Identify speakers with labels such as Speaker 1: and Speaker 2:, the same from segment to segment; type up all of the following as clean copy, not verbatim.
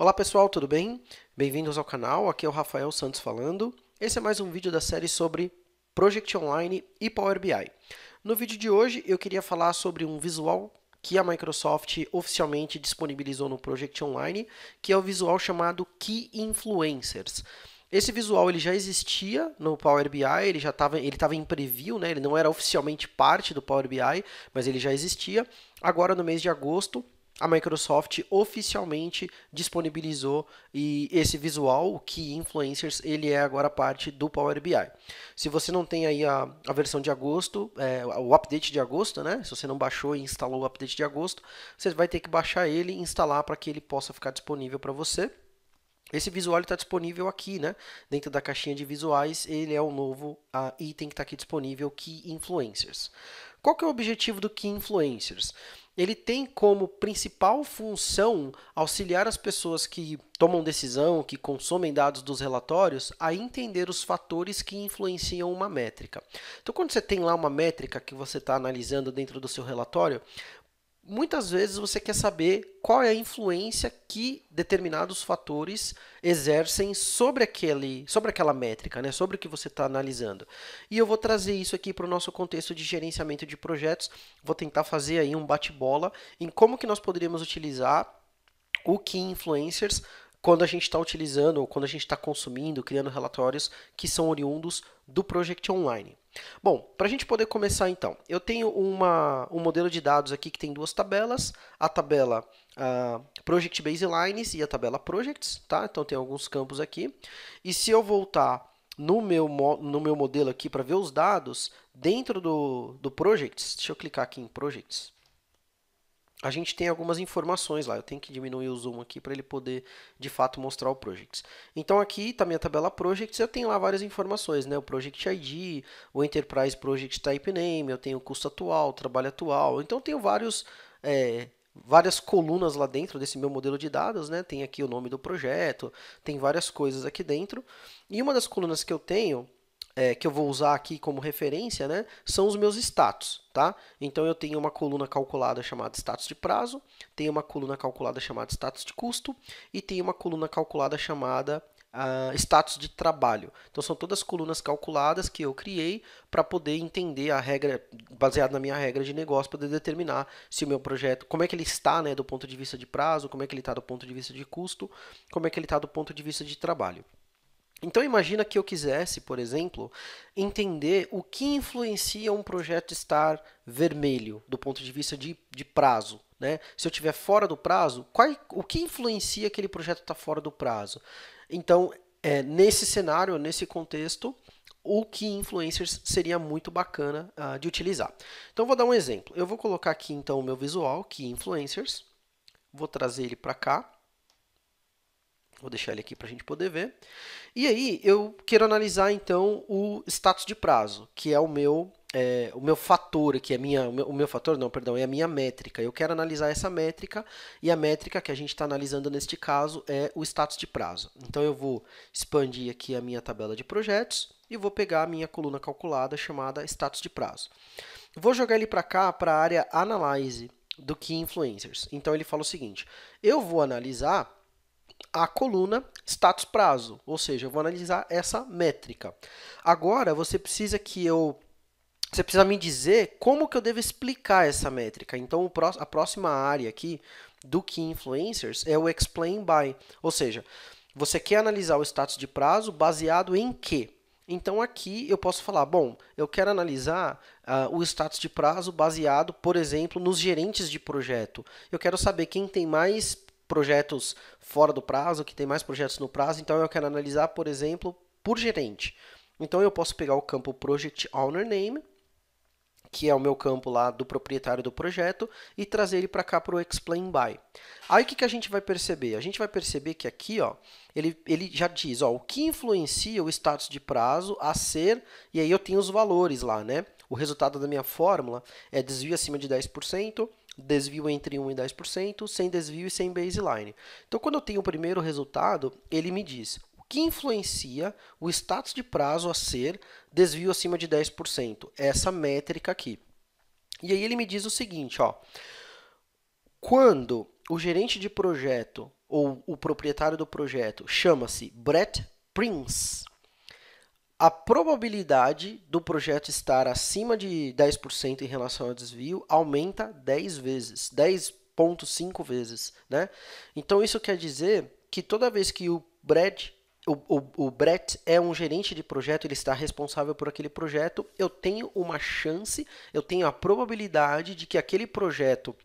Speaker 1: Olá pessoal, tudo bem? Bem-vindos ao canal, aqui é o Rafael Santos falando. Esse é mais um vídeo da série sobre Project Online e Power BI. No vídeo de hoje eu queria falar sobre um visual que a Microsoft oficialmente disponibilizou no Project Online, que é o visual chamado Key Influencers. Esse visual ele já existia no Power BI, ele estava em preview, né? Ele não era oficialmente parte do Power BI, mas ele já existia. Agora no mês de agosto a Microsoft oficialmente disponibilizou esse visual, o Key Influencers, ele é agora parte do Power BI. Se você não tem aí a versão de agosto, o update de agosto, né? Se você não baixou e instalou o update de agosto, você vai ter que baixar ele e instalar para que ele possa ficar disponível para você. Esse visual está disponível aqui, né? Dentro da caixinha de visuais, ele é o novo item que está aqui disponível, Key Influencers. Qual que é o objetivo do Key Influencers? Ele tem como principal função auxiliar as pessoas que tomam decisão, que consomem dados dos relatórios, a entender os fatores que influenciam uma métrica. Então, quando você tem lá uma métrica que você está analisando dentro do seu relatório, muitas vezes você quer saber qual é a influência que determinados fatores exercem sobre aquela métrica, né? Sobre o que você está analisando. E eu vou trazer isso aqui para o nosso contexto de gerenciamento de projetos. Vou tentar fazer aí um bate-bola em como que nós poderíamos utilizar o Key Influencers quando a gente está utilizando ou quando a gente está consumindo, criando relatórios que são oriundos do Project Online. Bom, para a gente poder começar então, eu tenho um modelo de dados aqui que tem duas tabelas, a tabela Project Baselines e a tabela Projects, tá? Então tem alguns campos aqui. E se eu voltar no meu modelo aqui para ver os dados, dentro do Projects, deixa eu clicar aqui em Projects, a gente tem algumas informações lá. Eu tenho que diminuir o zoom aqui para ele poder, de fato, mostrar o Projects. Então, aqui está a minha tabela Projects. Eu tenho lá várias informações, né? O Project ID, o Enterprise Project Type Name, eu tenho o custo atual, trabalho atual. Então, eu tenho várias colunas lá dentro desse meu modelo de dados, né? Tem aqui o nome do projeto, tem várias coisas aqui dentro. E uma das colunas que eu tenho que eu vou usar aqui como referência, né, são os meus status, tá? Então eu tenho uma coluna calculada chamada status de prazo, tenho uma coluna calculada chamada status de custo e tenho uma coluna calculada chamada status de trabalho. Então são todas colunas calculadas que eu criei para poder entender a regra, baseado na minha regra de negócio, poder determinar se o meu projeto, como é que ele está, né, do ponto de vista de prazo, como é que ele está do ponto de vista de custo, como é que ele está do ponto de vista de trabalho. Então imagina que eu quisesse, por exemplo, entender o que influencia um projeto estar vermelho do ponto de vista de prazo. Né? Se eu estiver fora do prazo, o que influencia aquele projeto estar fora do prazo? Então, nesse cenário, nesse contexto, o Key Influencers seria muito bacana de utilizar. Então, vou dar um exemplo. Eu vou colocar aqui, então, o meu visual, Key Influencers. Vou trazer ele para cá. Vou deixar ele aqui para a gente poder ver. E aí, eu quero analisar, então, o status de prazo, que é o meu fator, que é o meu fator, não, perdão, é a minha métrica. Eu quero analisar essa métrica, e a métrica que a gente está analisando neste caso é o status de prazo. Então, eu vou expandir aqui a minha tabela de projetos e vou pegar a minha coluna calculada chamada status de prazo. Vou jogar ele para cá, para a área Analyze do Key Influencers. Então, ele fala o seguinte, eu vou analisar a coluna status prazo, ou seja, eu vou analisar essa métrica. Agora, você precisa me dizer como que eu devo explicar essa métrica. Então, a próxima área aqui do Key Influencers é o Explain By, ou seja, você quer analisar o status de prazo baseado em quê? Então, aqui eu posso falar, bom, eu quero analisar o status de prazo baseado, por exemplo, nos gerentes de projeto. Eu quero saber quem tem mais projetos fora do prazo, que tem mais projetos no prazo, então eu quero analisar, por exemplo, por gerente. Então eu posso pegar o campo Project Owner Name, que é o meu campo lá do proprietário do projeto, e trazer ele para cá para o Explain By. Aí o que a gente vai perceber? A gente vai perceber que aqui, ó, ele já diz, ó, o que influencia o status de prazo a ser, e aí eu tenho os valores lá, né? O resultado da minha fórmula é desvio acima de 10%, desvio entre 1 e 10%, sem desvio e sem baseline. Então, quando eu tenho o primeiro resultado, ele me diz o que influencia o status de prazo a ser desvio acima de 10%, essa métrica aqui. E aí ele me diz o seguinte, ó, quando o gerente de projeto ou o proprietário do projeto chama-se Brett Prince, a probabilidade do projeto estar acima de 10% em relação ao desvio aumenta 10 vezes, 10,5 vezes, né? Então isso quer dizer que toda vez que o Brett é um gerente de projeto, ele está responsável por aquele projeto, eu tenho uma chance, eu tenho a probabilidade de que aquele projeto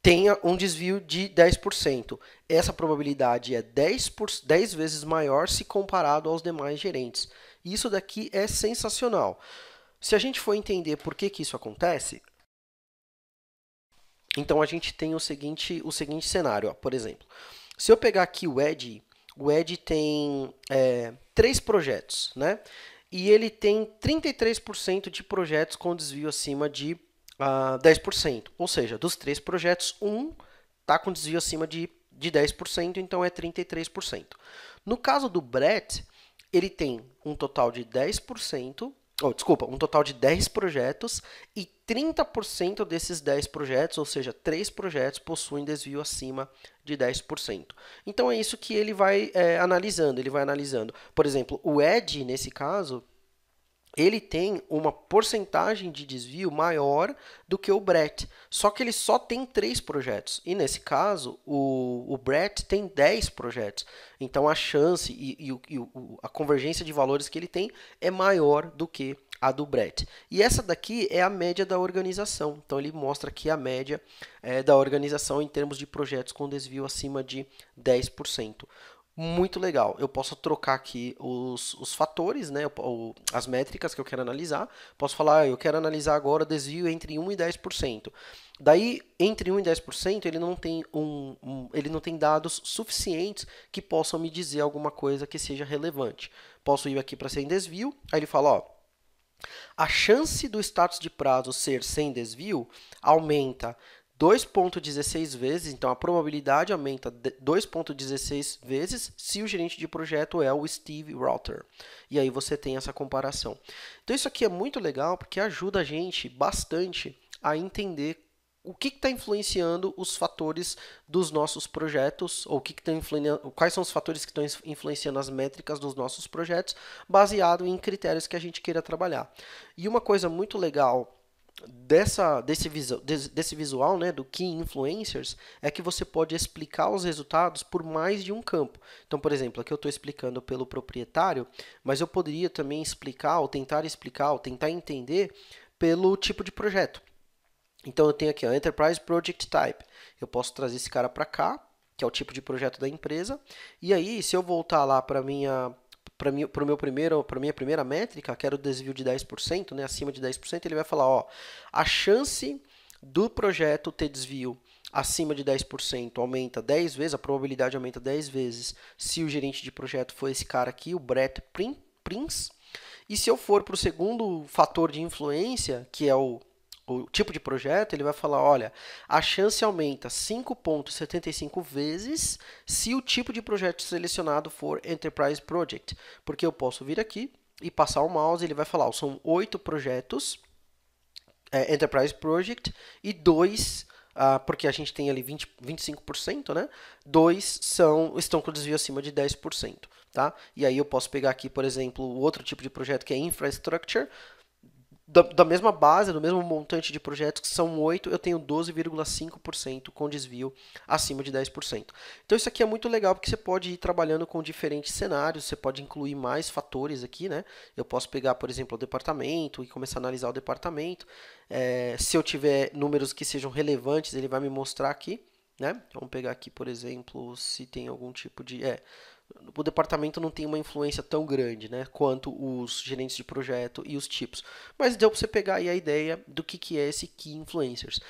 Speaker 1: tenha um desvio de 10%. Essa probabilidade é 10 vezes maior se comparado aos demais gerentes. Isso daqui é sensacional. Se a gente for entender por que isso acontece, então a gente tem o seguinte cenário, ó. Por exemplo, se eu pegar aqui o Ed tem 3 projetos, né? E ele tem 33% de projetos com desvio acima de 10%. Ou seja, dos 3 projetos, um está com desvio acima de 10%, então é 33%. No caso do Brett, ele tem um total de 10%, um total de 10 projetos e 30% desses 10 projetos, ou seja, 3 projetos, possuem desvio acima de 10%. Então é isso que ele vai analisando. Ele vai analisando. Por exemplo, o Ed, nesse caso, ele tem uma porcentagem de desvio maior do que o Brett, só que ele só tem 3 projetos. E nesse caso, o Brett tem 10 projetos. Então a chance a convergência de valores que ele tem é maior do que a do Brett. E essa daqui é a média da organização. Então ele mostra aqui a média da organização em termos de projetos com desvio acima de 10%. Muito legal. Eu posso trocar aqui os fatores, né, as métricas que eu quero analisar. Posso falar, eu quero analisar agora desvio entre 1 e 10%. Daí, entre 1 e 10%, ele não tem dados suficientes que possam me dizer alguma coisa que seja relevante. Posso ir aqui para sem desvio, aí ele fala, ó, a chance do status de prazo ser sem desvio aumenta 2,16 vezes, então a probabilidade aumenta 2,16 vezes se o gerente de projeto é o Steve Rother. E aí você tem essa comparação. Então isso aqui é muito legal porque ajuda a gente bastante a entender o que está influenciando os fatores dos nossos projetos, ou quais são os fatores que estão influenciando as métricas dos nossos projetos, baseado em critérios que a gente queira trabalhar. E uma coisa muito legal desse visual, né, do Key Influencers, é que você pode explicar os resultados por mais de um campo. Então, por exemplo, aqui eu estou explicando pelo proprietário, mas eu poderia também explicar, ou tentar entender pelo tipo de projeto. Então, eu tenho aqui a Enterprise Project Type. Eu posso trazer esse cara para cá, que é o tipo de projeto da empresa. E aí, se eu voltar lá para minha primeira métrica, que era o desvio de 10%, né, acima de 10%, ele vai falar, ó, a chance do projeto ter desvio acima de 10% aumenta 10 vezes, a probabilidade aumenta 10 vezes se o gerente de projeto for esse cara aqui, o Brett Prince. E se eu for para o segundo fator de influência, que é o tipo de projeto, ele vai falar, olha, a chance aumenta 5,75 vezes se o tipo de projeto selecionado for Enterprise Project, porque eu posso vir aqui e passar o mouse, ele vai falar, ó, são 8 projetos Enterprise Project e 2, porque a gente tem ali 25%, né? 2 estão com desvio acima de 10%, tá? E aí eu posso pegar aqui, por exemplo, o outro tipo de projeto que é Infrastructure, da mesma base, do mesmo montante de projetos, que são 8, eu tenho 12,5% com desvio acima de 10%. Então isso aqui é muito legal, porque você pode ir trabalhando com diferentes cenários, você pode incluir mais fatores aqui, né? Eu posso pegar, por exemplo, o departamento e começar a analisar o departamento. Se eu tiver números que sejam relevantes, ele vai me mostrar aqui, né? Então, vamos pegar aqui, por exemplo, se tem algum tipo de... o departamento não tem uma influência tão grande, né, quanto os gerentes de projeto e os tipos. Mas deu para você pegar aí a ideia do que é esse Key Influencers.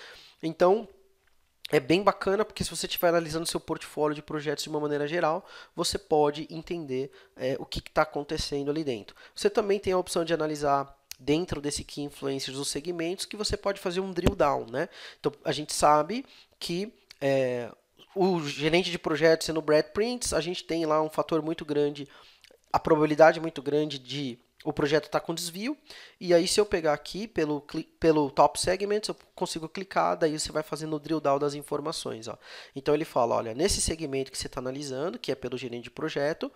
Speaker 1: Então, é bem bacana, porque se você estiver analisando seu portfólio de projetos de uma maneira geral, você pode entender o que está acontecendo ali dentro. Você também tem a opção de analisar dentro desse Key Influencers os segmentos, que você pode fazer um drill down, né? Então, a gente sabe que o gerente de projeto sendo o Brett Prince, a gente tem lá um fator muito grande, a probabilidade muito grande de o projeto está com desvio, e aí se eu pegar aqui pelo Top Segments, eu consigo clicar, daí você vai fazendo o drill down das informações. Ó. Então ele fala, olha, nesse segmento que você está analisando, que é pelo gerente de projeto,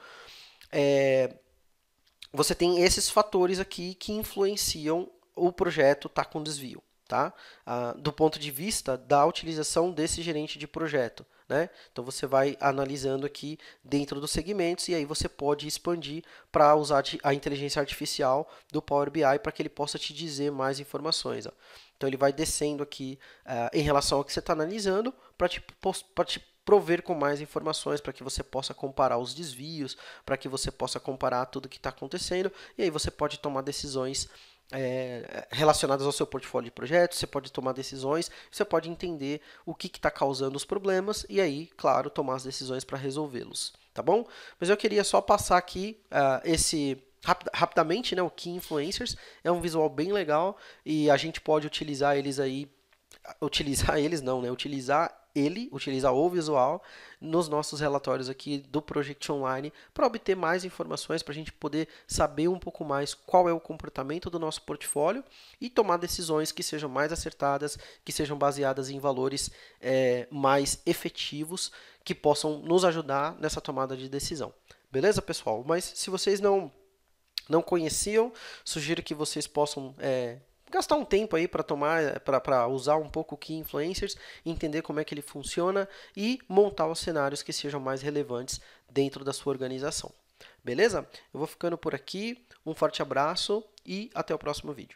Speaker 1: você tem esses fatores aqui que influenciam o projeto estar com desvio. Tá? Do ponto de vista da utilização desse gerente de projeto. Né? Então você vai analisando aqui dentro dos segmentos e aí você pode expandir para usar a inteligência artificial do Power BI para que ele possa te dizer mais informações. Ó. Então ele vai descendo aqui em relação ao que você está analisando para te prover com mais informações para que você possa comparar os desvios, para que você possa comparar tudo que está acontecendo e aí você pode tomar decisões relacionadas ao seu portfólio de projetos, você pode tomar decisões, você pode entender o que está causando os problemas e aí, claro, tomar as decisões para resolvê-los, tá bom? Mas eu queria só passar aqui rapidamente, né, o Key Influencers, é um visual bem legal e a gente pode utilizar eles aí, utilizar o visual nos nossos relatórios aqui do Project Online para obter mais informações, para a gente poder saber um pouco mais qual é o comportamento do nosso portfólio e tomar decisões que sejam mais acertadas, que sejam baseadas em valores mais efetivos, que possam nos ajudar nessa tomada de decisão. Beleza, pessoal? Mas se vocês não conheciam, sugiro que vocês possam gastar um tempo aí para usar um pouco o Key Influencers, entender como é que ele funciona e montar os cenários que sejam mais relevantes dentro da sua organização. Beleza? Eu vou ficando por aqui, um forte abraço e até o próximo vídeo.